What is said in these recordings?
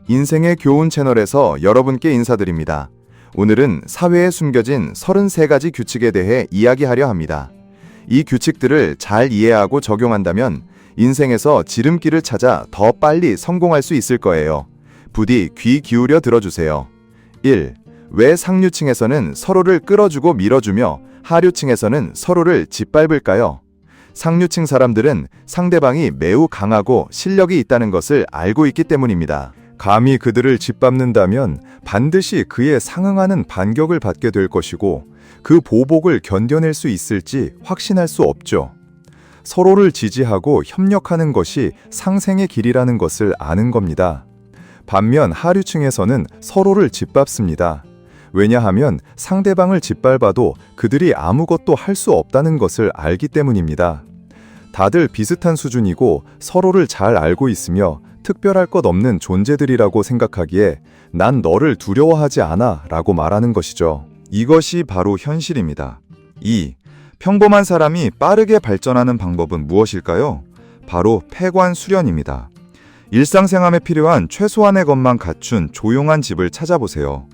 인생의 교훈 채널에서 여러분께 인사드립니다. 오늘은 사회에 숨겨진 33가지 규칙에 대해 이야기하려 합니다. 이 규칙들을 잘 이해하고 적용한다면 인생에서 지름길을 찾아 더 빨리 성공할 수 있을 거예요. 부디 귀 기울여 들어주세요. 1. 왜 상류층에서는 서로를 끌어주고 밀어주며 하류층에서는 서로를 짓밟을까요? 상류층 사람들은 상대방이 매우 강하고 실력이 있다는 것을 알고 있기 때문입니다. 감히 그들을 짓밟는다면 반드시 그에 상응하는 반격을 받게 될 것이고 그 보복을 견뎌낼 수 있을지 확신할 수 없죠. 서로를 지지하고 협력하는 것이 상생의 길이라는 것을 아는 겁니다. 반면 하류층에서는 서로를 짓밟습니다. 왜냐하면 상대방을 짓밟아도 그들이 아무것도 할 수 없다는 것을 알기 때문입니다. 다들 비슷한 수준이고 서로를 잘 알고 있으며 특별할 것 없는 존재들이라고 생각하기에 난 너를 두려워하지 않아 라고 말하는 것이죠. 이것이 바로 현실입니다. 2. 평범한 사람이 빠르게 발전하는 방법은 무엇일까요? 바로 폐관 수련입니다. 일상생활에 필요한 최소한의 것만 갖춘 조용한 집을 찾아보세요.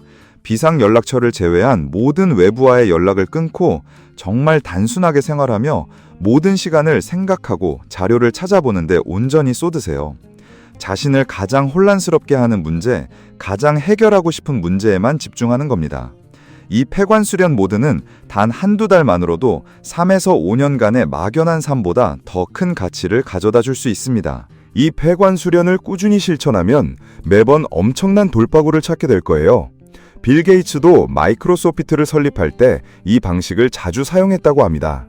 비상연락처를 제외한 모든 외부와의 연락을 끊고 정말 단순하게 생활하며 모든 시간을 생각하고 자료를 찾아보는데 온전히 쏟으세요. 자신을 가장 혼란스럽게 하는 문제, 가장 해결하고 싶은 문제에만 집중하는 겁니다. 이 폐관 수련 모드는 단 한두 달만으로도 3에서 5년간의 막연한 삶보다 더 큰 가치를 가져다 줄 수 있습니다. 이 폐관 수련을 꾸준히 실천하면 매번 엄청난 돌파구를 찾게 될 거예요. 빌 게이츠도 마이크로소프트를 설립할 때 이 방식을 자주 사용했다고 합니다.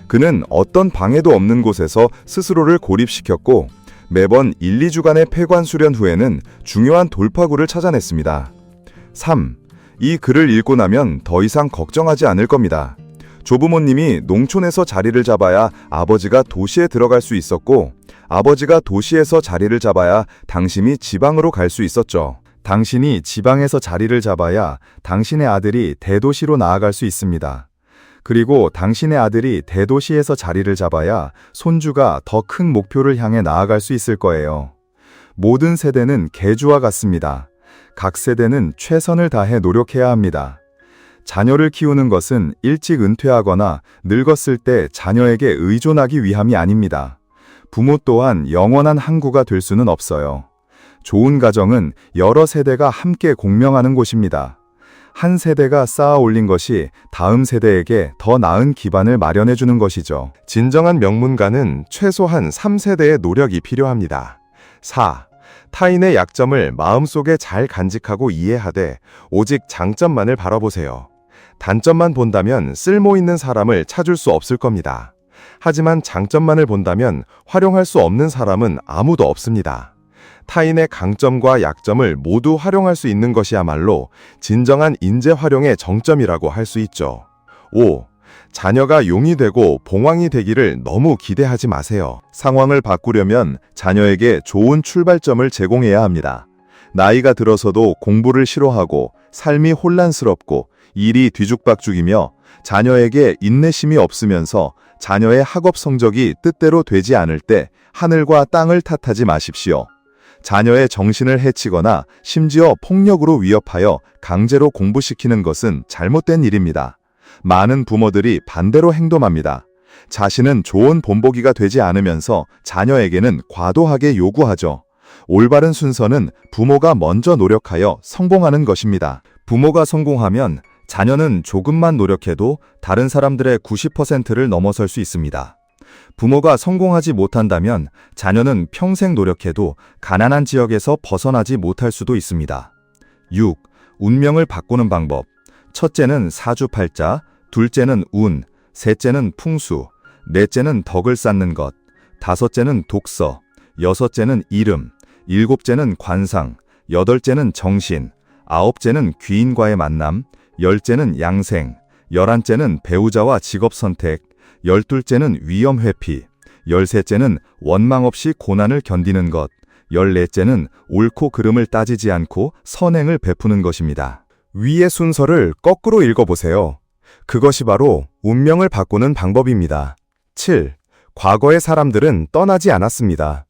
그는 어떤 방해도 없는 곳에서 스스로를 고립시켰고 매번 1, 2주간의 폐관 수련 후에는 중요한 돌파구를 찾아냈습니다. 3. 이 글을 읽고 나면 더 이상 걱정하지 않을 겁니다. 조부모님이 농촌에서 자리를 잡아야 아버지가 도시에 들어갈 수 있었고 아버지가 도시에서 자리를 잡아야 당신이 지방으로 갈 수 있었죠. 당신이 지방에서 자리를 잡아야 당신의 아들이 대도시로 나아갈 수 있습니다. 그리고 당신의 아들이 대도시에서 자리를 잡아야 손주가 더 큰 목표를 향해 나아갈 수 있을 거예요. 모든 세대는 개주와 같습니다. 각 세대는 최선을 다해 노력해야 합니다. 자녀를 키우는 것은 일찍 은퇴하거나 늙었을 때 자녀에게 의존하기 위함이 아닙니다. 부모 또한 영원한 항구가 될 수는 없어요. 좋은 가정은 여러 세대가 함께 공명하는 곳입니다. 한 세대가 쌓아 올린 것이 다음 세대에게 더 나은 기반을 마련해 주는 것이죠. 진정한 명문가는 최소한 3세대의 노력이 필요합니다. 4. 타인의 약점을 마음속에 잘 간직하고 이해하되 오직 장점만을 바라보세요. 단점만 본다면 쓸모 있는 사람을 찾을 수 없을 겁니다. 하지만 장점만을 본다면 활용할 수 없는 사람은 아무도 없습니다. 타인의 강점과 약점을 모두 활용할 수 있는 것이야말로 진정한 인재 활용의 정점이라고 할 수 있죠. 5. 자녀가 용이 되고 봉황이 되기를 너무 기대하지 마세요. 상황을 바꾸려면 자녀에게 좋은 출발점을 제공해야 합니다. 나이가 들어서도 공부를 싫어하고 삶이 혼란스럽고 일이 뒤죽박죽이며 자녀에게 인내심이 없으면서 자녀의 학업 성적이 뜻대로 되지 않을 때 하늘과 땅을 탓하지 마십시오. 자녀의 정신을 해치거나 심지어 폭력으로 위협하여 강제로 공부시키는 것은 잘못된 일입니다. 많은 부모들이 반대로 행동합니다. 자신은 좋은 본보기가 되지 않으면서 자녀에게는 과도하게 요구하죠. 올바른 순서는 부모가 먼저 노력하여 성공하는 것입니다. 부모가 성공하면 자녀는 조금만 노력해도 다른 사람들의 90%를 넘어설 수 있습니다. 부모가 성공하지 못한다면 자녀는 평생 노력해도 가난한 지역에서 벗어나지 못할 수도 있습니다. 6. 운명을 바꾸는 방법. 첫째는 사주팔자, 둘째는 운, 셋째는 풍수, 넷째는 덕을 쌓는 것, 다섯째는 독서, 여섯째는 이름, 일곱째는 관상, 여덟째는 정신, 아홉째는 귀인과의 만남, 열째는 양생, 열한째는 배우자와 직업 선택, 열둘째는 위험 회피, 열셋째는 원망 없이 고난을 견디는 것, 열넷째는 옳고 그름을 따지지 않고 선행을 베푸는 것입니다. 위의 순서를 거꾸로 읽어보세요. 그것이 바로 운명을 바꾸는 방법입니다. 7. 과거의 사람들은 떠나지 않았습니다.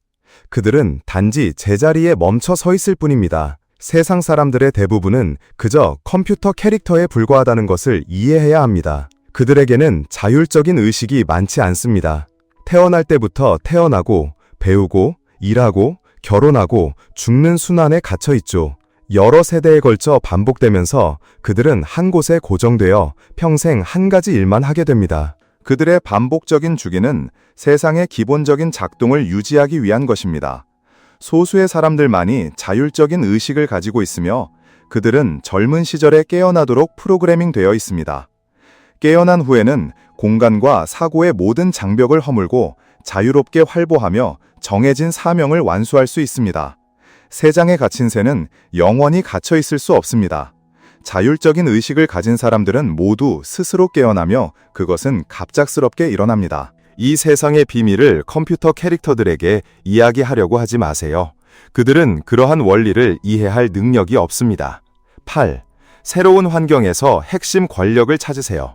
그들은 단지 제자리에 멈춰 서 있을 뿐입니다. 세상 사람들의 대부분은 그저 컴퓨터 캐릭터에 불과하다는 것을 이해해야 합니다. 그들에게는 자율적인 의식이 많지 않습니다. 태어날 때부터 태어나고, 배우고, 일하고, 결혼하고, 죽는 순환에 갇혀 있죠. 여러 세대에 걸쳐 반복되면서 그들은 한 곳에 고정되어 평생 한 가지 일만 하게 됩니다. 그들의 반복적인 주기는 세상의 기본적인 작동을 유지하기 위한 것입니다. 소수의 사람들만이 자율적인 의식을 가지고 있으며 그들은 젊은 시절에 깨어나도록 프로그래밍 되어 있습니다. 깨어난 후에는 공간과 사고의 모든 장벽을 허물고 자유롭게 활보하며 정해진 사명을 완수할 수 있습니다. 세장에 갇힌 새는 영원히 갇혀 있을 수 없습니다. 자율적인 의식을 가진 사람들은 모두 스스로 깨어나며 그것은 갑작스럽게 일어납니다. 이 세상의 비밀을 컴퓨터 캐릭터들에게 이야기하려고 하지 마세요. 그들은 그러한 원리를 이해할 능력이 없습니다. 8. 새로운 환경에서 핵심 권력을 찾으세요.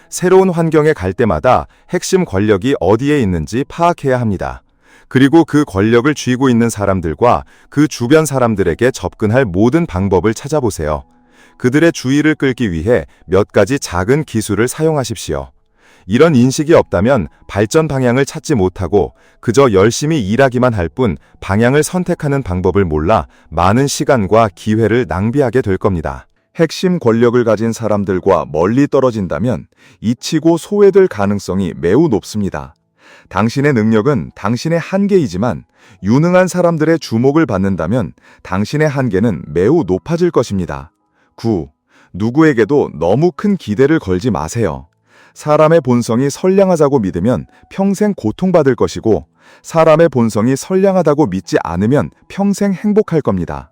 새로운 환경에 갈 때마다 핵심 권력이 어디에 있는지 파악해야 합니다. 그리고 그 권력을 쥐고 있는 사람들과 그 주변 사람들에게 접근할 모든 방법을 찾아보세요. 그들의 주의를 끌기 위해 몇 가지 작은 기술을 사용하십시오. 이런 인식이 없다면 발전 방향을 찾지 못하고 그저 열심히 일하기만 할 뿐 방향을 선택하는 방법을 몰라 많은 시간과 기회를 낭비하게 될 겁니다. 핵심 권력을 가진 사람들과 멀리 떨어진다면 잊히고 소외될 가능성이 매우 높습니다. 당신의 능력은 당신의 한계이지만 유능한 사람들의 주목을 받는다면 당신의 한계는 매우 높아질 것입니다. 9. 누구에게도 너무 큰 기대를 걸지 마세요. 사람의 본성이 선량하다고 믿으면 평생 고통받을 것이고 사람의 본성이 선량하다고 믿지 않으면 평생 행복할 겁니다.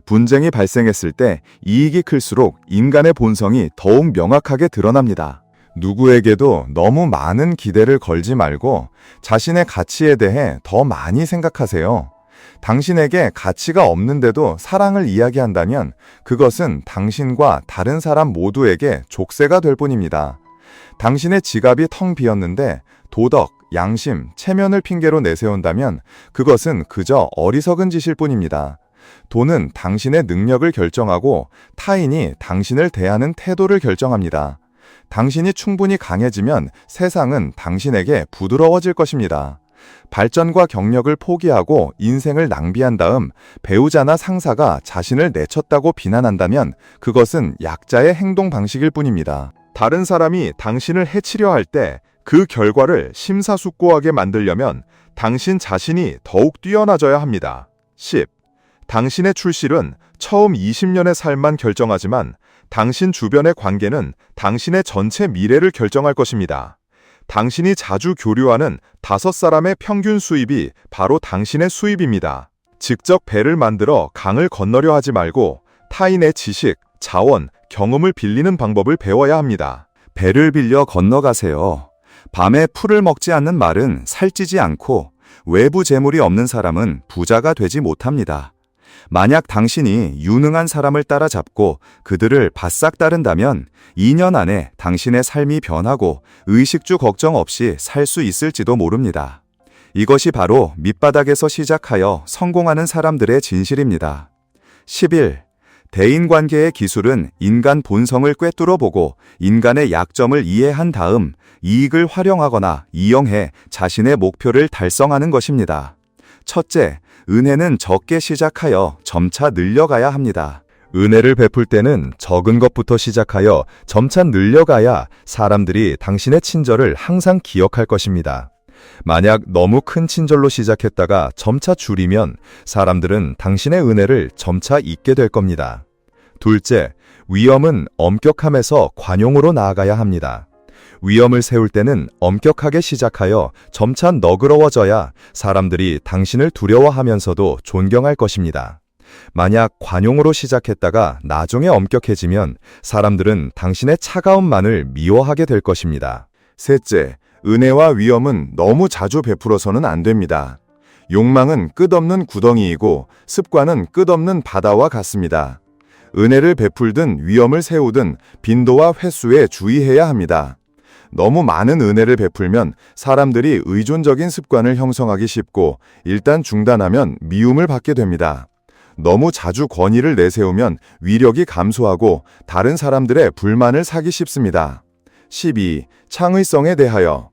분쟁이 발생했을 때 이익이 클수록 인간의 본성이 더욱 명확하게 드러납니다. 누구에게도 너무 많은 기대를 걸지 말고 자신의 가치에 대해 더 많이 생각하세요. 당신에게 가치가 없는데도 사랑을 이야기한다면 그것은 당신과 다른 사람 모두에게 족쇄가 될 뿐입니다. 당신의 지갑이 텅 비었는데 도덕, 양심, 체면을 핑계로 내세운다면 그것은 그저 어리석은 짓일 뿐입니다. 돈은 당신의 능력을 결정하고 타인이 당신을 대하는 태도를 결정합니다. 당신이 충분히 강해지면 세상은 당신에게 부드러워질 것입니다. 발전과 경력을 포기하고 인생을 낭비한 다음 배우자나 상사가 자신을 내쳤다고 비난한다면 그것은 약자의 행동 방식일 뿐입니다. 다른 사람이 당신을 해치려 할 때 그 결과를 심사숙고하게 만들려면 당신 자신이 더욱 뛰어나져야 합니다. 10. 당신의 출실은 처음 20년의 삶만 결정하지만 당신 주변의 관계는 당신의 전체 미래를 결정할 것입니다. 당신이 자주 교류하는 5사람의 평균 수입이 바로 당신의 수입입니다. 직접 배를 만들어 강을 건너려 하지 말고 타인의 지식, 자원, 경험을 빌리는 방법을 배워야 합니다. 배를 빌려 건너가세요. 밤에 풀을 먹지 않는 말은 살찌지 않고 외부 재물이 없는 사람은 부자가 되지 못합니다. 만약 당신이 유능한 사람을 따라잡고 그들을 바싹 따른다면 2년 안에 당신의 삶이 변하고 의식주 걱정 없이 살 수 있을지도 모릅니다. 이것이 바로 밑바닥에서 시작하여 성공하는 사람들의 진실입니다. 11. 대인관계의 기술은 인간 본성을 꿰뚫어보고 인간의 약점을 이해한 다음 이익을 활용하거나 이용해 자신의 목표를 달성하는 것입니다. 첫째, 은혜는 적게 시작하여 점차 늘려가야 합니다. 은혜를 베풀 때는 적은 것부터 시작하여 점차 늘려가야 사람들이 당신의 친절을 항상 기억할 것입니다. 만약 너무 큰 친절로 시작했다가 점차 줄이면 사람들은 당신의 은혜를 점차 잊게 될 겁니다. 둘째, 위엄은 엄격함에서 관용으로 나아가야 합니다. 위엄을 세울 때는 엄격하게 시작하여 점차 너그러워져야 사람들이 당신을 두려워하면서도 존경할 것입니다. 만약 관용으로 시작했다가 나중에 엄격해지면 사람들은 당신의 차가움만을 미워하게 될 것입니다. 셋째, 은혜와 위엄은 너무 자주 베풀어서는 안 됩니다. 욕망은 끝없는 구덩이이고 습관은 끝없는 바다와 같습니다. 은혜를 베풀든 위엄을 세우든 빈도와 횟수에 주의해야 합니다. 너무 많은 은혜를 베풀면 사람들이 의존적인 습관을 형성하기 쉽고 일단 중단하면 미움을 받게 됩니다. 너무 자주 권위를 내세우면 위력이 감소하고 다른 사람들의 불만을 사기 쉽습니다. 12. 창의성에 대하여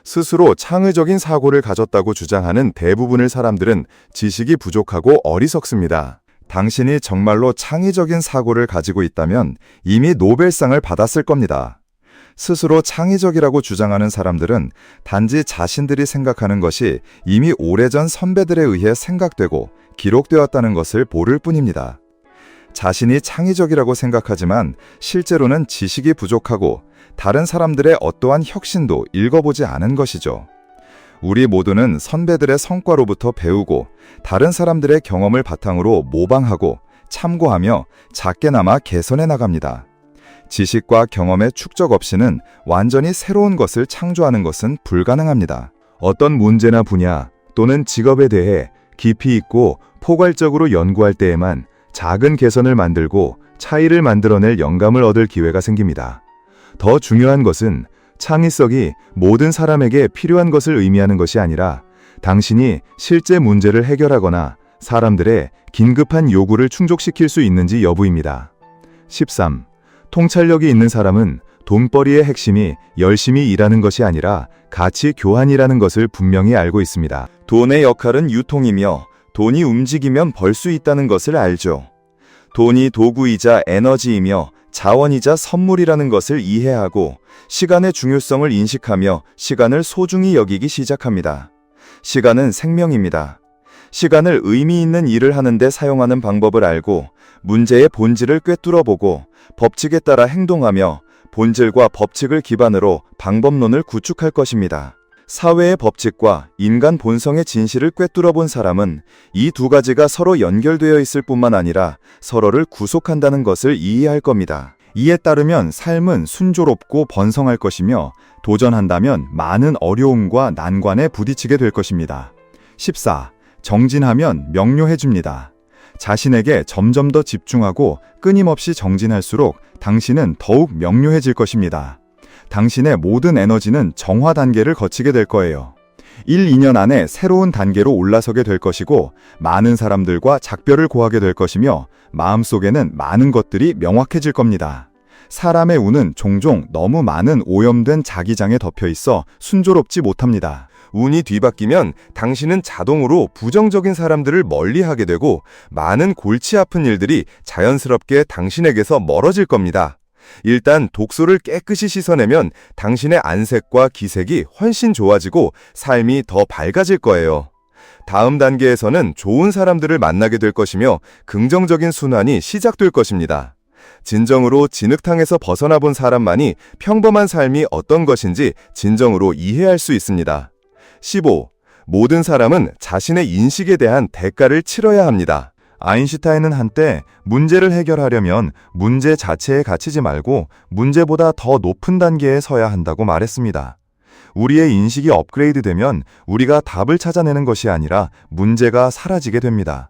스스로 창의적인 사고를 가졌다고 주장하는 대부분의 사람들은 지식이 부족하고 어리석습니다. 당신이 정말로 창의적인 사고를 가지고 있다면 이미 노벨상을 받았을 겁니다. 스스로 창의적이라고 주장하는 사람들은 단지 자신들이 생각하는 것이 이미 오래전 선배들에 의해 생각되고 기록되었다는 것을 모를 뿐입니다. 자신이 창의적이라고 생각하지만 실제로는 지식이 부족하고 다른 사람들의 어떠한 혁신도 읽어보지 않은 것이죠. 우리 모두는 선배들의 성과로부터 배우고 다른 사람들의 경험을 바탕으로 모방하고 참고하며 작게나마 개선해 나갑니다. 지식과 경험의 축적 없이는 완전히 새로운 것을 창조하는 것은 불가능합니다. 어떤 문제나 분야 또는 직업에 대해 깊이 있고 포괄적으로 연구할 때에만 작은 개선을 만들고 차이를 만들어낼 영감을 얻을 기회가 생깁니다. 더 중요한 것은 창의성이 모든 사람에게 필요한 것을 의미하는 것이 아니라 당신이 실제 문제를 해결하거나 사람들의 긴급한 요구를 충족시킬 수 있는지 여부입니다. 13. 통찰력이 있는 사람은 돈벌이의 핵심이 열심히 일하는 것이 아니라 가치 교환이라는 것을 분명히 알고 있습니다. 돈의 역할은 유통이며 돈이 움직이면 벌 수 있다는 것을 알죠. 돈이 도구이자 에너지이며 자원이자 선물이라는 것을 이해하고 시간의 중요성을 인식하며 시간을 소중히 여기기 시작합니다. 시간은 생명입니다. 시간을 의미 있는 일을 하는데 사용하는 방법을 알고 문제의 본질을 꿰뚫어보고 법칙에 따라 행동하며 본질과 법칙을 기반으로 방법론을 구축할 것입니다. 사회의 법칙과 인간 본성의 진실을 꿰뚫어본 사람은 이 두 가지가 서로 연결되어 있을 뿐만 아니라 서로를 구속한다는 것을 이해할 겁니다. 이에 따르면 삶은 순조롭고 번성할 것이며 도전한다면 많은 어려움과 난관에 부딪히게 될 것입니다. 14. 정진하면 명료해집니다. 자신에게 점점 더 집중하고 끊임없이 정진할수록 당신은 더욱 명료해질 것입니다. 당신의 모든 에너지는 정화 단계를 거치게 될 거예요. 1, 2년 안에 새로운 단계로 올라서게 될 것이고 많은 사람들과 작별을 고하게 될 것이며 마음속에는 많은 것들이 명확해질 겁니다. 사람의 운은 종종 너무 많은 오염된 자기장에 덮여 있어 순조롭지 못합니다. 운이 뒤바뀌면 당신은 자동으로 부정적인 사람들을 멀리하게 되고 많은 골치 아픈 일들이 자연스럽게 당신에게서 멀어질 겁니다. 일단 독소를 깨끗이 씻어내면 당신의 안색과 기색이 훨씬 좋아지고 삶이 더 밝아질 거예요. 다음 단계에서는 좋은 사람들을 만나게 될 것이며 긍정적인 순환이 시작될 것입니다. 진정으로 진흙탕에서 벗어나 본 사람만이 평범한 삶이 어떤 것인지 진정으로 이해할 수 있습니다. 15. 모든 사람은 자신의 인식에 대한 대가를 치러야 합니다. 아인슈타인은 한때 문제를 해결하려면 문제 자체에 갇히지 말고 문제보다 더 높은 단계에 서야 한다고 말했습니다. 우리의 인식이 업그레이드되면 우리가 답을 찾아내는 것이 아니라 문제가 사라지게 됩니다.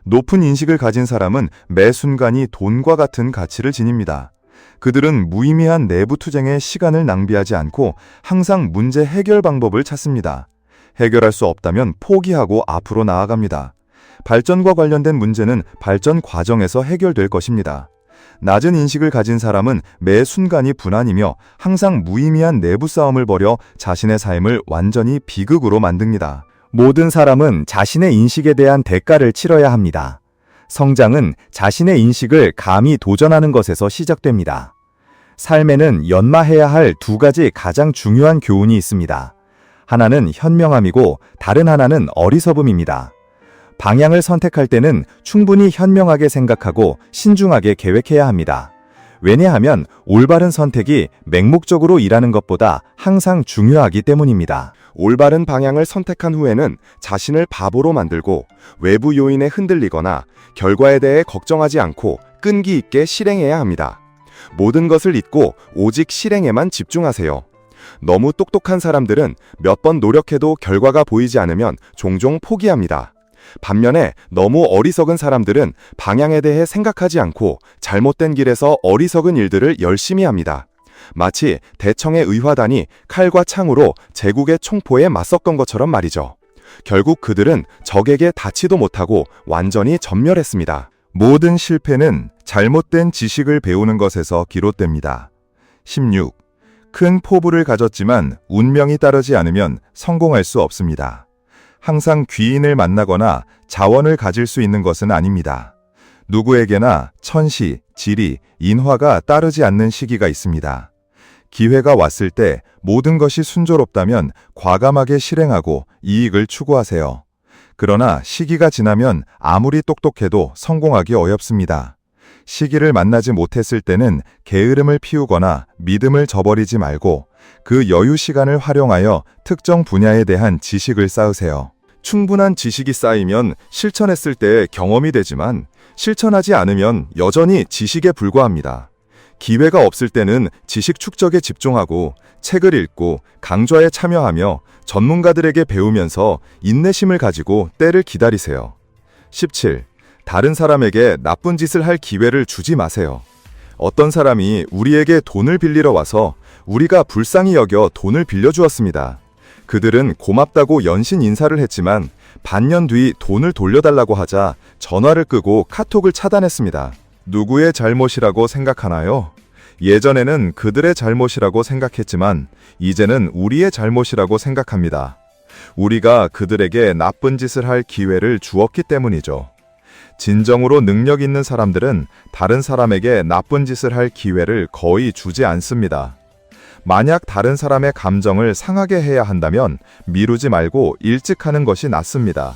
높은 인식을 가진 사람은 매 순간이 돈과 같은 가치를 지닙니다. 그들은 무의미한 내부 투쟁에 시간을 낭비하지 않고 항상 문제 해결 방법을 찾습니다. 해결할 수 없다면 포기하고 앞으로 나아갑니다. 발전과 관련된 문제는 발전 과정에서 해결될 것입니다. 낮은 인식을 가진 사람은 매 순간이 분한이며 항상 무의미한 내부 싸움을 벌여 자신의 삶을 완전히 비극으로 만듭니다. 모든 사람은 자신의 인식에 대한 대가를 치러야 합니다. 성장은 자신의 인식을 감히 도전하는 것에서 시작됩니다. 삶에는 연마해야 할 두 가지 가장 중요한 교훈이 있습니다. 하나는 현명함이고 다른 하나는 어리석음입니다. 방향을 선택할 때는 충분히 현명하게 생각하고 신중하게 계획해야 합니다. 왜냐하면 올바른 선택이 맹목적으로 일하는 것보다 항상 중요하기 때문입니다. 올바른 방향을 선택한 후에는 자신을 바보로 만들고 외부 요인에 흔들리거나 결과에 대해 걱정하지 않고 끈기 있게 실행해야 합니다. 모든 것을 잊고 오직 실행에만 집중하세요. 너무 똑똑한 사람들은 몇 번 노력해도 결과가 보이지 않으면 종종 포기합니다. 반면에 너무 어리석은 사람들은 방향에 대해 생각하지 않고 잘못된 길에서 어리석은 일들을 열심히 합니다. 마치 대청의 의화단이 칼과 창으로 제국의 총포에 맞섰던 것처럼 말이죠. 결국 그들은 적에게 닿지도 못하고 완전히 전멸했습니다. 모든 실패는 잘못된 지식을 배우는 것에서 비롯됩니다. 16. 큰 포부를 가졌지만 운명이 따르지 않으면 성공할 수 없습니다. 항상 귀인을 만나거나 자원을 가질 수 있는 것은 아닙니다. 누구에게나 천시, 지리, 인화가 따르지 않는 시기가 있습니다. 기회가 왔을 때 모든 것이 순조롭다면 과감하게 실행하고 이익을 추구하세요. 그러나 시기가 지나면 아무리 똑똑해도 성공하기 어렵습니다. 시기를 만나지 못했을 때는 게으름을 피우거나 믿음을 저버리지 말고 그 여유 시간을 활용하여 특정 분야에 대한 지식을 쌓으세요. 충분한 지식이 쌓이면 실천했을 때 경험이 되지만 실천하지 않으면 여전히 지식에 불과합니다. 기회가 없을 때는 지식 축적에 집중하고 책을 읽고 강좌에 참여하며 전문가들에게 배우면서 인내심을 가지고 때를 기다리세요. 17. 다른 사람에게 나쁜 짓을 할 기회를 주지 마세요. 어떤 사람이 우리에게 돈을 빌리러 와서 우리가 불쌍히 여겨 돈을 빌려주었습니다. 그들은 고맙다고 연신 인사를 했지만 반년 뒤 돈을 돌려달라고 하자 전화를 끄고 카톡을 차단했습니다. 누구의 잘못이라고 생각하나요? 예전에는 그들의 잘못이라고 생각했지만 이제는 우리의 잘못이라고 생각합니다. 우리가 그들에게 나쁜 짓을 할 기회를 주었기 때문이죠. 진정으로 능력 있는 사람들은 다른 사람에게 나쁜 짓을 할 기회를 거의 주지 않습니다. 만약 다른 사람의 감정을 상하게 해야 한다면 미루지 말고 일찍 하는 것이 낫습니다.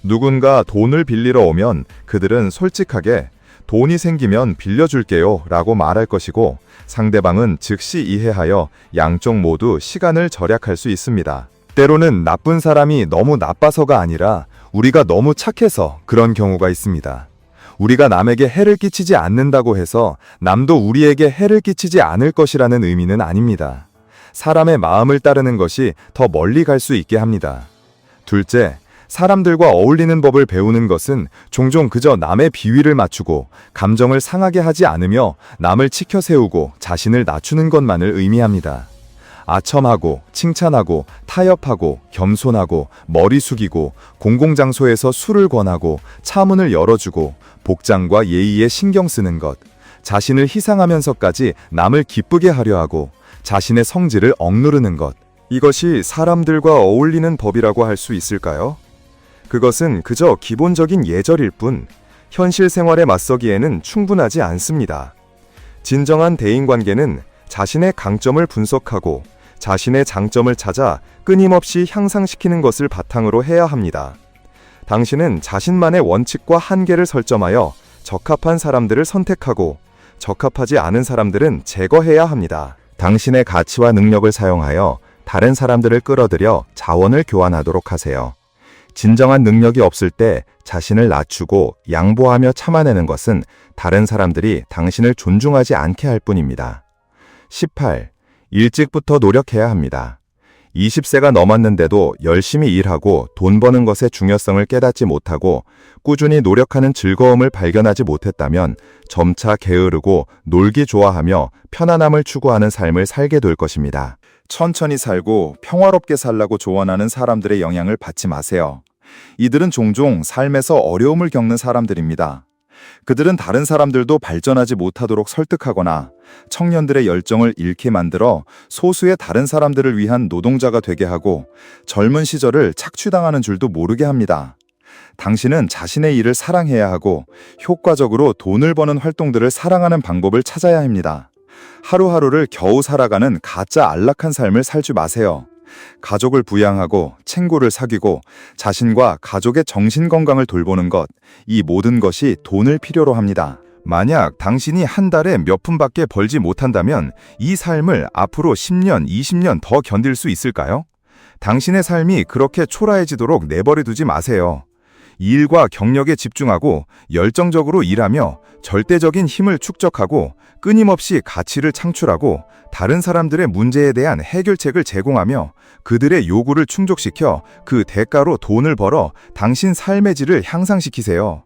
누군가 돈을 빌리러 오면 그들은 솔직하게 돈이 생기면 빌려줄게요 라고 말할 것이고 상대방은 즉시 이해하여 양쪽 모두 시간을 절약할 수 있습니다. 때로는 나쁜 사람이 너무 나빠서가 아니라 우리가 너무 착해서 그런 경우가 있습니다. 우리가 남에게 해를 끼치지 않는다고 해서 남도 우리에게 해를 끼치지 않을 것이라는 의미는 아닙니다. 사람의 마음을 따르는 것이 더 멀리 갈 수 있게 합니다. 둘째, 사람들과 어울리는 법을 배우는 것은 종종 그저 남의 비위를 맞추고 감정을 상하게 하지 않으며 남을 치켜 세우고 자신을 낮추는 것만을 의미합니다. 아첨하고 칭찬하고 타협하고 겸손하고 머리 숙이고 공공장소에서 술을 권하고 차문을 열어주고 복장과 예의에 신경 쓰는 것, 자신을 희생하면서까지 남을 기쁘게 하려 하고 자신의 성질을 억누르는 것, 이것이 사람들과 어울리는 법이라고 할 수 있을까요? 그것은 그저 기본적인 예절일 뿐 현실 생활에 맞서기에는 충분하지 않습니다. 진정한 대인관계는 자신의 강점을 분석하고 자신의 장점을 찾아 끊임없이 향상시키는 것을 바탕으로 해야 합니다. 당신은 자신만의 원칙과 한계를 설정하여 적합한 사람들을 선택하고 적합하지 않은 사람들은 제거해야 합니다. 당신의 가치와 능력을 사용하여 다른 사람들을 끌어들여 자원을 교환하도록 하세요. 진정한 능력이 없을 때 자신을 낮추고 양보하며 참아내는 것은 다른 사람들이 당신을 존중하지 않게 할 뿐입니다. 18. 일찍부터 노력해야 합니다. 20세가 넘었는데도 열심히 일하고 돈 버는 것의 중요성을 깨닫지 못하고 꾸준히 노력하는 즐거움을 발견하지 못했다면 점차 게으르고 놀기 좋아하며 편안함을 추구하는 삶을 살게 될 것입니다. 천천히 살고 평화롭게 살라고 조언하는 사람들의 영향을 받지 마세요. 이들은 종종 삶에서 어려움을 겪는 사람들입니다. 그들은 다른 사람들도 발전하지 못하도록 설득하거나 청년들의 열정을 잃게 만들어 소수의 다른 사람들을 위한 노동자가 되게 하고 젊은 시절을 착취당하는 줄도 모르게 합니다. 당신은 자신의 일을 사랑해야 하고 효과적으로 돈을 버는 활동들을 사랑하는 방법을 찾아야 합니다. 하루하루를 겨우 살아가는 가짜 안락한 삶을 살지 마세요. 가족을 부양하고 친구를 사귀고 자신과 가족의 정신건강을 돌보는 것, 이 모든 것이 돈을 필요로 합니다. 만약 당신이 한 달에 몇 푼밖에 벌지 못한다면 이 삶을 앞으로 10년, 20년 더 견딜 수 있을까요? 당신의 삶이 그렇게 초라해지도록 내버려 두지 마세요. 일과 경력에 집중하고 열정적으로 일하며 절대적인 힘을 축적하고 끊임없이 가치를 창출하고 다른 사람들의 문제에 대한 해결책을 제공하며 그들의 요구를 충족시켜 그 대가로 돈을 벌어 당신 삶의 질을 향상시키세요.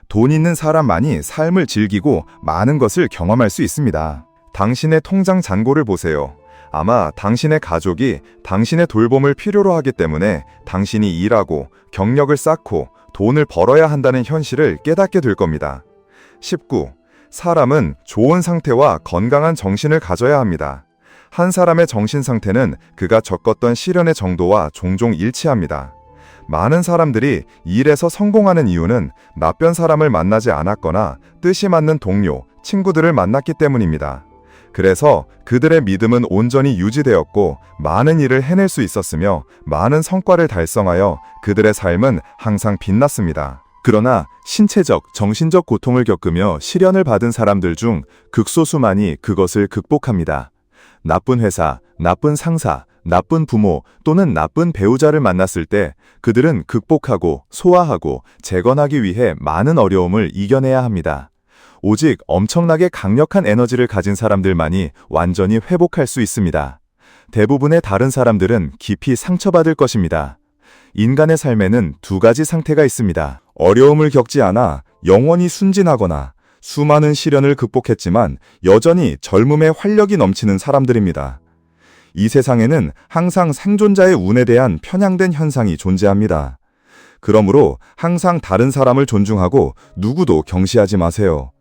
돈 있는 사람만이 삶을 즐기고 많은 것을 경험할 수 있습니다. 당신의 통장 잔고를 보세요. 아마 당신의 가족이 당신의 돌봄을 필요로 하기 때문에 당신이 일하고 경력을 쌓고 돈을 벌어야 한다는 현실을 깨닫게 될 겁니다. 19. 사람은 좋은 상태와 건강한 정신을 가져야 합니다. 한 사람의 정신 상태는 그가 겪었던 시련의 정도와 종종 일치합니다. 많은 사람들이 일에서 성공하는 이유는 나쁜 사람을 만나지 않았거나 뜻이 맞는 동료, 친구들을 만났기 때문입니다. 그래서 그들의 믿음은 온전히 유지되었고 많은 일을 해낼 수 있었으며 많은 성과를 달성하여 그들의 삶은 항상 빛났습니다. 그러나 신체적, 정신적 고통을 겪으며 시련을 받은 사람들 중 극소수만이 그것을 극복합니다. 나쁜 회사, 나쁜 상사, 나쁜 부모 또는 나쁜 배우자를 만났을 때 그들은 극복하고 소화하고 재건하기 위해 많은 어려움을 이겨내야 합니다. 오직 엄청나게 강력한 에너지를 가진 사람들만이 완전히 회복할 수 있습니다. 대부분의 다른 사람들은 깊이 상처받을 것입니다. 인간의 삶에는 두 가지 상태가 있습니다. 어려움을 겪지 않아 영원히 순진하거나 수많은 시련을 극복했지만 여전히 젊음에 활력이 넘치는 사람들입니다. 이 세상에는 항상 생존자의 운에 대한 편향된 현상이 존재합니다. 그러므로 항상 다른 사람을 존중하고 누구도 경시하지 마세요.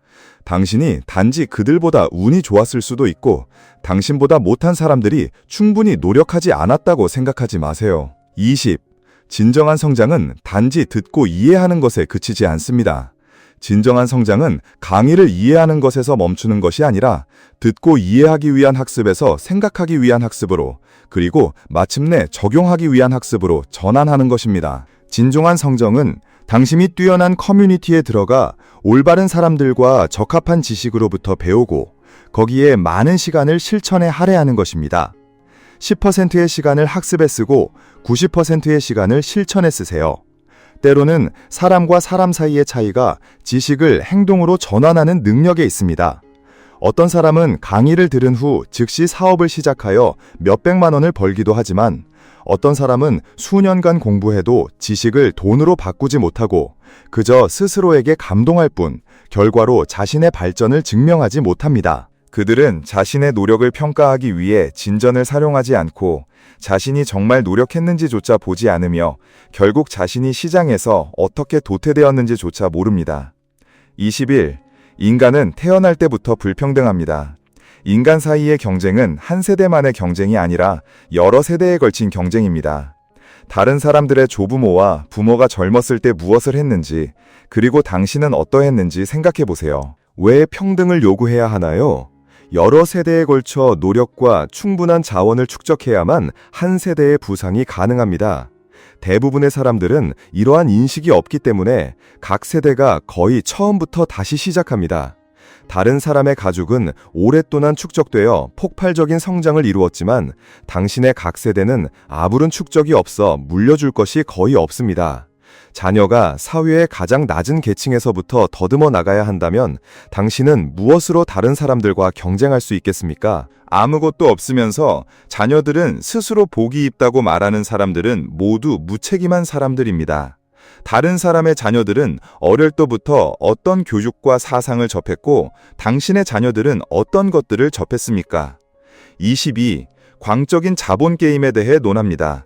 당신이 단지 그들보다 운이 좋았을 수도 있고 당신보다 못한 사람들이 충분히 노력하지 않았다고 생각하지 마세요. 20. 진정한 성장은 단지 듣고 이해하는 것에 그치지 않습니다. 진정한 성장은 강의를 이해하는 것에서 멈추는 것이 아니라 듣고 이해하기 위한 학습에서 생각하기 위한 학습으로 그리고 마침내 적용하기 위한 학습으로 전환하는 것입니다. 진정한 성장은 당신이 뛰어난 커뮤니티에 들어가 올바른 사람들과 적합한 지식으로부터 배우고 거기에 많은 시간을 실천에 할애하는 것입니다. 10%의 시간을 학습에 쓰고 90%의 시간을 실천에 쓰세요. 때로는 사람과 사람 사이의 차이가 지식을 행동으로 전환하는 능력에 있습니다. 어떤 사람은 강의를 들은 후 즉시 사업을 시작하여 몇백만 원을 벌기도 하지만 어떤 사람은 수년간 공부해도 지식을 돈으로 바꾸지 못하고 그저 스스로에게 감동할 뿐 결과로 자신의 발전을 증명하지 못합니다. 그들은 자신의 노력을 평가하기 위해 진전을 사용하지 않고 자신이 정말 노력했는지조차 보지 않으며 결국 자신이 시장에서 어떻게 도태되었는지조차 모릅니다. 21. 인간은 태어날 때부터 불평등합니다. 인간 사이의 경쟁은 한 세대만의 경쟁이 아니라 여러 세대에 걸친 경쟁입니다. 다른 사람들의 조부모와 부모가 젊었을 때 무엇을 했는지, 그리고 당신은 어떠했는지 생각해 보세요. 왜 평등을 요구해야 하나요? 여러 세대에 걸쳐 노력과 충분한 자원을 축적해야만 한 세대의 부상이 가능합니다. 대부분의 사람들은 이러한 인식이 없기 때문에 각 세대가 거의 처음부터 다시 시작합니다. 다른 사람의 가족은 오랫동안 축적되어 폭발적인 성장을 이루었지만 당신의 각 세대는 아무런 축적이 없어 물려줄 것이 거의 없습니다. 자녀가 사회의 가장 낮은 계층에서부터 더듬어 나가야 한다면 당신은 무엇으로 다른 사람들과 경쟁할 수 있겠습니까? 아무것도 없으면서 자녀들은 스스로 복이 있다고 말하는 사람들은 모두 무책임한 사람들입니다. 다른 사람의 자녀들은 어릴 때부터 어떤 교육과 사상을 접했고 당신의 자녀들은 어떤 것들을 접했습니까? 22. 광적인 자본 게임에 대해 논합니다.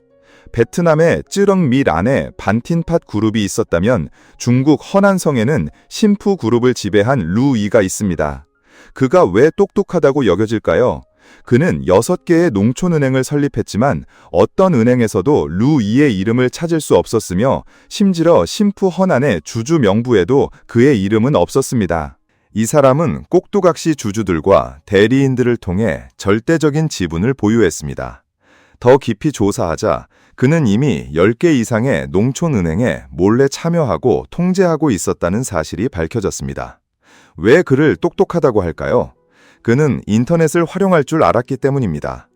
베트남의 쯔렁 안에 반틴팟 그룹이 있었다면 중국 허난성에는 심푸 그룹을 지배한 루이가 있습니다. 그가 왜 똑똑하다고 여겨질까요? 그는 6개의 농촌은행을 설립했지만 어떤 은행에서도 루이의 이름을 찾을 수 없었으며 심지어 심푸 허난의 주주 명부에도 그의 이름은 없었습니다. 이 사람은 꼭두각시 주주들과 대리인들을 통해 절대적인 지분을 보유했습니다. 더 깊이 조사하자 그는 이미 10개 이상의 농촌은행에 몰래 참여하고 통제하고 있었다는 사실이 밝혀졌습니다. 왜 그를 똑똑하다고 할까요? 그는 인터넷을 활용할 줄 알았기 때문입니다.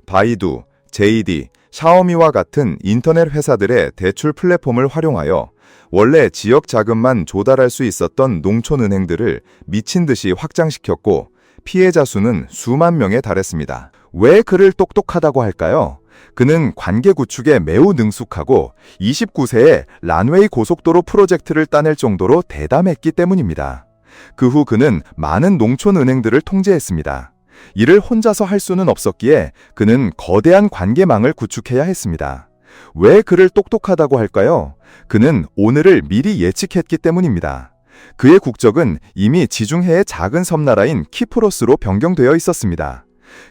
바이두, JD, 샤오미와 같은 인터넷 회사들의 대출 플랫폼을 활용하여 원래 지역 자금만 조달할 수 있었던 농촌은행들을 미친 듯이 확장시켰고 피해자 수는 수만 명에 달했습니다. 왜 그를 똑똑하다고 할까요? 그는 관계 구축에 매우 능숙하고 29세에 란웨이 고속도로 프로젝트를 따낼 정도로 대담했기 때문입니다. 그 후 그는 많은 농촌은행들을 통제했습니다. 이를 혼자서 할 수는 없었기에 그는 거대한 관계망을 구축해야 했습니다. 왜 그를 똑똑하다고 할까요? 그는 오늘을 미리 예측했기 때문입니다. 그의 국적은 이미 지중해의 작은 섬나라인 키프로스로 변경되어 있었습니다.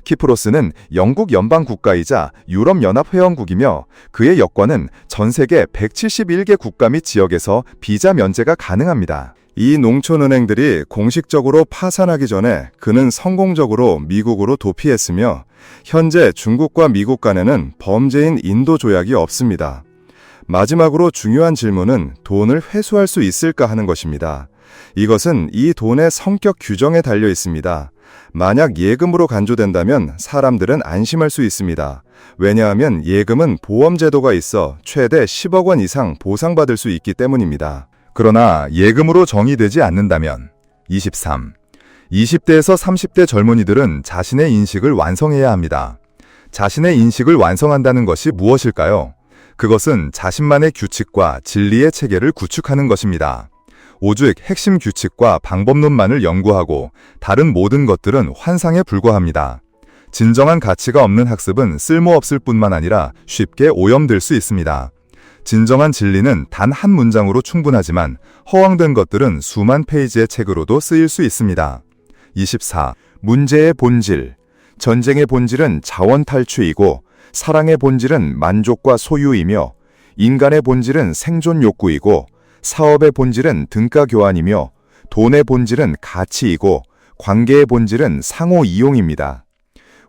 키프로스는 영국 연방 국가이자 유럽연합 회원국이며 그의 여권은 전 세계 171개 국가 및 지역에서 비자 면제가 가능합니다. 이 농촌은행들이 공식적으로 파산하기 전에 그는 성공적으로 미국으로 도피했으며 현재 중국과 미국 간에는 범죄인 인도 조약이 없습니다. 마지막으로 중요한 질문은 돈을 회수할 수 있을까 하는 것입니다. 이것은 이 돈의 성격 규정에 달려 있습니다. 만약 예금으로 간주된다면 사람들은 안심할 수 있습니다. 왜냐하면 예금은 보험 제도가 있어 최대 10억 원 이상 보상받을 수 있기 때문입니다. 그러나 예금으로 정의되지 않는다면 23. 20대에서 30대 젊은이들은 자신의 인식을 완성해야 합니다. 자신의 인식을 완성한다는 것이 무엇일까요? 그것은 자신만의 규칙과 진리의 체계를 구축하는 것입니다. 오직 핵심 규칙과 방법론만을 연구하고 다른 모든 것들은 환상에 불과합니다. 진정한 가치가 없는 학습은 쓸모없을 뿐만 아니라 쉽게 오염될 수 있습니다. 진정한 진리는 단 한 문장으로 충분하지만 허황된 것들은 수만 페이지의 책으로도 쓰일 수 있습니다. 24. 문제의 본질. 전쟁의 본질은 자원 탈취이고 사랑의 본질은 만족과 소유이며 인간의 본질은 생존 욕구이고 사업의 본질은 등가 교환이며 돈의 본질은 가치이고 관계의 본질은 상호 이용입니다.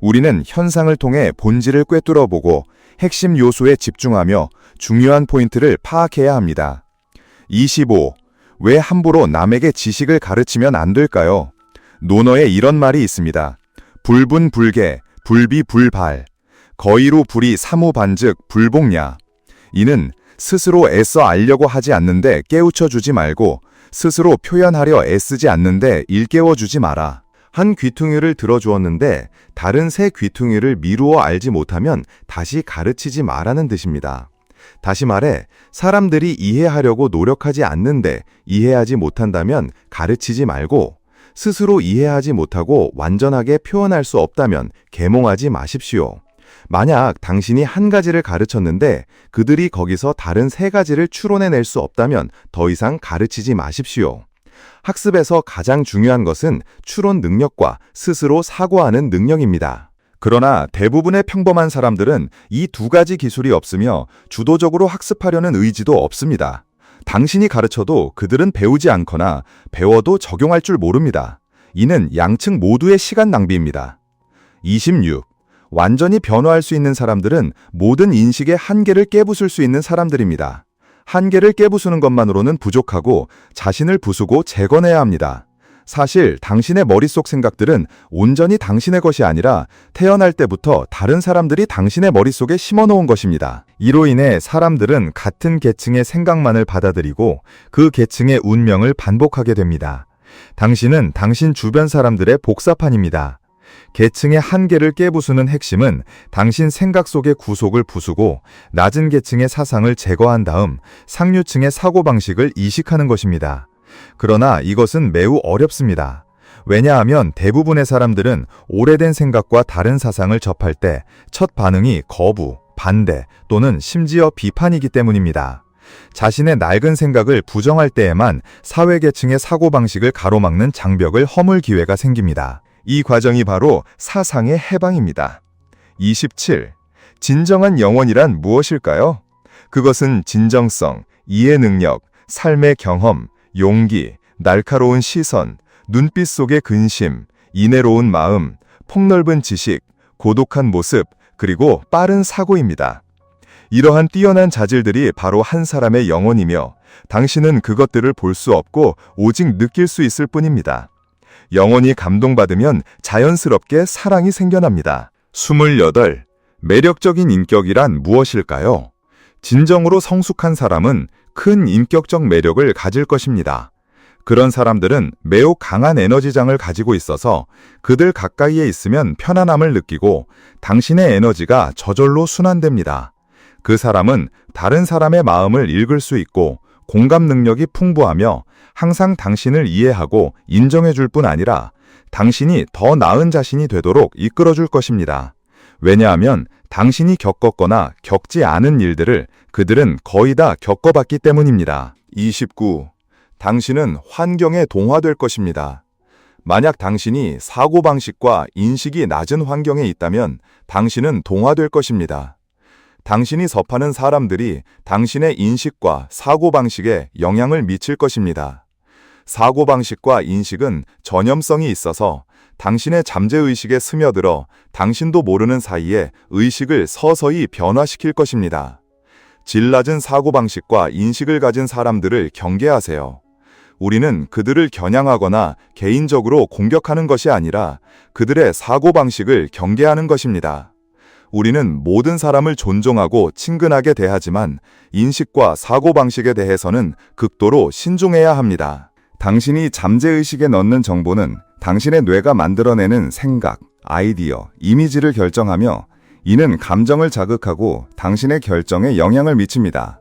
우리는 현상을 통해 본질을 꿰뚫어 보고 핵심 요소에 집중하며 중요한 포인트를 파악해야 합니다. 25. 왜 함부로 남에게 지식을 가르치면 안 될까요? 논어에 이런 말이 있습니다. 불분불개, 불비불발, 거의로 불이 사무반즉 불복냐. 이는 스스로 애써 알려고 하지 않는데 깨우쳐 주지 말고 스스로 표현하려 애쓰지 않는데 일깨워 주지 마라. 한 귀퉁이를 들어주었는데 다른 새 귀퉁이를 미루어 알지 못하면 다시 가르치지 마라는 뜻입니다. 다시 말해 사람들이 이해하려고 노력하지 않는데 이해하지 못한다면 가르치지 말고 스스로 이해하지 못하고 완전하게 표현할 수 없다면 계몽하지 마십시오. 만약 당신이 한 가지를 가르쳤는데 그들이 거기서 다른 세 가지를 추론해낼 수 없다면 더 이상 가르치지 마십시오. 학습에서 가장 중요한 것은 추론 능력과 스스로 사고하는 능력입니다. 그러나 대부분의 평범한 사람들은 이 두 가지 기술이 없으며 주도적으로 학습하려는 의지도 없습니다. 당신이 가르쳐도 그들은 배우지 않거나 배워도 적용할 줄 모릅니다. 이는 양측 모두의 시간 낭비입니다. 26. 완전히 변화할 수 있는 사람들은 모든 인식의 한계를 깨부술 수 있는 사람들입니다. 한계를 깨부수는 것만으로는 부족하고 자신을 부수고 재건해야 합니다. 사실 당신의 머릿속 생각들은 온전히 당신의 것이 아니라 태어날 때부터 다른 사람들이 당신의 머릿속에 심어놓은 것입니다. 이로 인해 사람들은 같은 계층의 생각만을 받아들이고 그 계층의 운명을 반복하게 됩니다. 당신은 당신 주변 사람들의 복사판입니다. 계층의 한계를 깨부수는 핵심은 당신 생각 속의 구속을 부수고 낮은 계층의 사상을 제거한 다음 상류층의 사고방식을 이식하는 것입니다. 그러나 이것은 매우 어렵습니다. 왜냐하면 대부분의 사람들은 오래된 생각과 다른 사상을 접할 때 첫 반응이 거부, 반대 또는 심지어 비판이기 때문입니다. 자신의 낡은 생각을 부정할 때에만 사회계층의 사고방식을 가로막는 장벽을 허물 기회가 생깁니다. 이 과정이 바로 사상의 해방입니다. 27. 진정한 영혼이란 무엇일까요? 그것은 진정성, 이해 능력, 삶의 경험, 용기, 날카로운 시선, 눈빛 속의 근심, 인애로운 마음, 폭넓은 지식, 고독한 모습, 그리고 빠른 사고입니다. 이러한 뛰어난 자질들이 바로 한 사람의 영혼이며 당신은 그것들을 볼 수 없고 오직 느낄 수 있을 뿐입니다. 영혼이 감동받으면 자연스럽게 사랑이 생겨납니다. 28. 매력적인 인격이란 무엇일까요? 진정으로 성숙한 사람은 큰 인격적 매력을 가질 것입니다. 그런 사람들은 매우 강한 에너지장을 가지고 있어서 그들 가까이에 있으면 편안함을 느끼고 당신의 에너지가 저절로 순환됩니다. 그 사람은 다른 사람의 마음을 읽을 수 있고 공감 능력이 풍부하며 항상 당신을 이해하고 인정해 줄 뿐 아니라 당신이 더 나은 자신이 되도록 이끌어줄 것입니다. 왜냐하면 당신이 겪었거나 겪지 않은 일들을 그들은 거의 다 겪어봤기 때문입니다. 29. 당신은 환경에 동화될 것입니다. 만약 당신이 사고방식과 인식이 낮은 환경에 있다면 당신은 동화될 것입니다. 당신이 접하는 사람들이 당신의 인식과 사고방식에 영향을 미칠 것입니다. 사고방식과 인식은 전염성이 있어서 당신의 잠재의식에 스며들어 당신도 모르는 사이에 의식을 서서히 변화시킬 것입니다. 질 낮은 사고방식과 인식을 가진 사람들을 경계하세요. 우리는 그들을 겨냥하거나 개인적으로 공격하는 것이 아니라 그들의 사고방식을 경계하는 것입니다. 우리는 모든 사람을 존중하고 친근하게 대하지만 인식과 사고방식에 대해서는 극도로 신중해야 합니다. 당신이 잠재의식에 넣는 정보는 당신의 뇌가 만들어내는 생각, 아이디어, 이미지를 결정하며 이는 감정을 자극하고 당신의 결정에 영향을 미칩니다.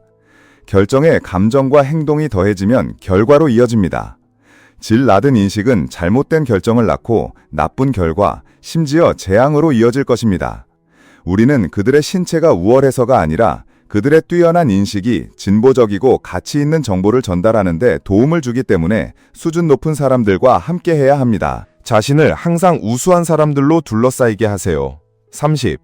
결정에 감정과 행동이 더해지면 결과로 이어집니다. 질 낮은 인식은 잘못된 결정을 낳고 나쁜 결과, 심지어 재앙으로 이어질 것입니다. 우리는 그들의 신체가 우월해서가 아니라 그들의 뛰어난 인식이 진보적이고 가치 있는 정보를 전달하는 데 도움을 주기 때문에 수준 높은 사람들과 함께해야 합니다. 자신을 항상 우수한 사람들로 둘러싸이게 하세요. 30.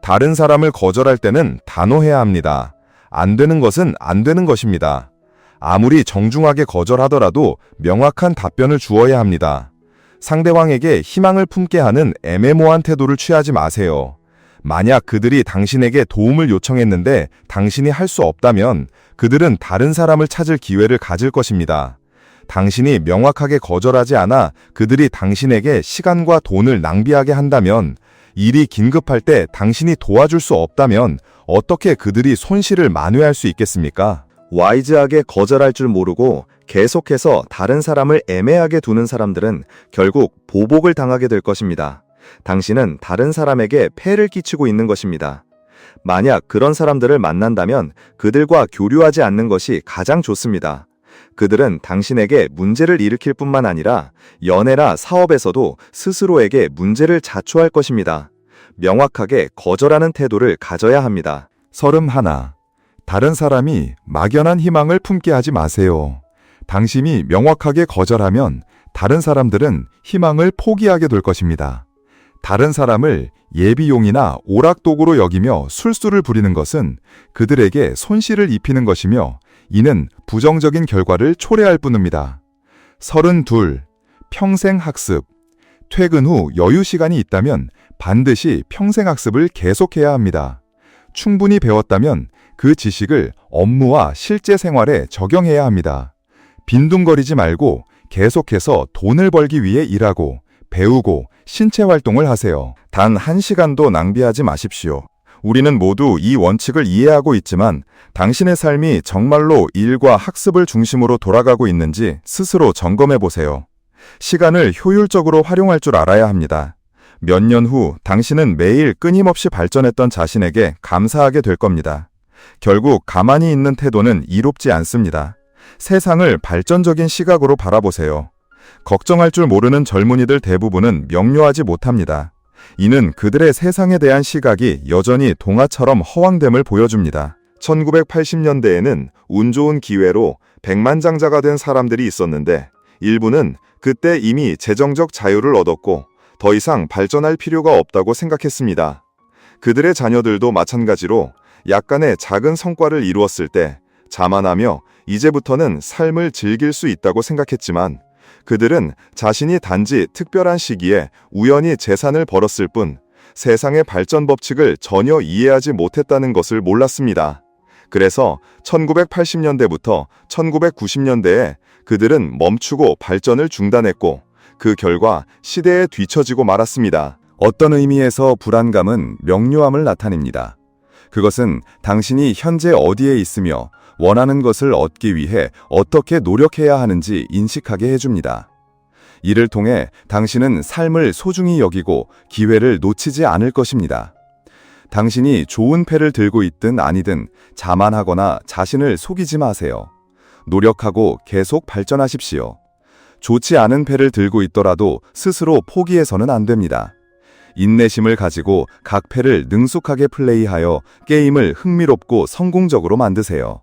다른 사람을 거절할 때는 단호해야 합니다. 안 되는 것은 안 되는 것입니다. 아무리 정중하게 거절하더라도 명확한 답변을 주어야 합니다. 상대방에게 희망을 품게 하는 애매모호한 태도를 취하지 마세요. 만약 그들이 당신에게 도움을 요청했는데 당신이 할 수 없다면 그들은 다른 사람을 찾을 기회를 가질 것입니다. 당신이 명확하게 거절하지 않아 그들이 당신에게 시간과 돈을 낭비하게 한다면, 일이 긴급할 때 당신이 도와줄 수 없다면 어떻게 그들이 손실을 만회할 수 있겠습니까? 와이즈하게 거절할 줄 모르고 계속해서 다른 사람을 애매하게 두는 사람들은 결국 보복을 당하게 될 것입니다. 당신은 다른 사람에게 폐를 끼치고 있는 것입니다. 만약 그런 사람들을 만난다면 그들과 교류하지 않는 것이 가장 좋습니다. 그들은 당신에게 문제를 일으킬 뿐만 아니라 연애나 사업에서도 스스로에게 문제를 자초할 것입니다. 명확하게 거절하는 태도를 가져야 합니다. 31. 다른 사람이 막연한 희망을 품게 하지 마세요. 당신이 명확하게 거절하면 다른 사람들은 희망을 포기하게 될 것입니다. 다른 사람을 예비용이나 오락도구로 여기며 술수를 부리는 것은 그들에게 손실을 입히는 것이며 이는 부정적인 결과를 초래할 뿐입니다. 32. 평생 학습. 퇴근 후 여유 시간이 있다면 반드시 평생 학습을 계속해야 합니다. 충분히 배웠다면 그 지식을 업무와 실제 생활에 적용해야 합니다. 빈둥거리지 말고 계속해서 돈을 벌기 위해 일하고 배우고 신체 활동을 하세요. 단 1시간도 낭비하지 마십시오. 우리는 모두 이 원칙을 이해하고 있지만 당신의 삶이 정말로 일과 학습을 중심으로 돌아가고 있는지 스스로 점검해 보세요. 시간을 효율적으로 활용할 줄 알아야 합니다. 몇 년 후 당신은 매일 끊임없이 발전했던 자신에게 감사하게 될 겁니다. 결국 가만히 있는 태도는 이롭지 않습니다. 세상을 발전적인 시각으로 바라보세요. 걱정할 줄 모르는 젊은이들 대부분은 명료하지 못합니다. 이는 그들의 세상에 대한 시각이 여전히 동화처럼 허황됨을 보여줍니다. 1980년대에는 운 좋은 기회로 백만장자가 된 사람들이 있었는데 일부는 그때 이미 재정적 자유를 얻었고 더 이상 발전할 필요가 없다고 생각했습니다. 그들의 자녀들도 마찬가지로 약간의 작은 성과를 이루었을 때 자만하며 이제부터는 삶을 즐길 수 있다고 생각했지만 그들은 자신이 단지 특별한 시기에 우연히 재산을 벌었을 뿐 세상의 발전 법칙을 전혀 이해하지 못했다는 것을 몰랐습니다. 그래서 1980년대부터 1990년대에 그들은 멈추고 발전을 중단했고 그 결과 시대에 뒤처지고 말았습니다. 어떤 의미에서 불안감은 명료함을 나타냅니다. 그것은 당신이 현재 어디에 있으며 원하는 것을 얻기 위해 어떻게 노력해야 하는지 인식하게 해줍니다. 이를 통해 당신은 삶을 소중히 여기고 기회를 놓치지 않을 것입니다. 당신이 좋은 패를 들고 있든 아니든 자만하거나 자신을 속이지 마세요. 노력하고 계속 발전하십시오. 좋지 않은 패를 들고 있더라도 스스로 포기해서는 안 됩니다. 인내심을 가지고 각 패를 능숙하게 플레이하여 게임을 흥미롭고 성공적으로 만드세요.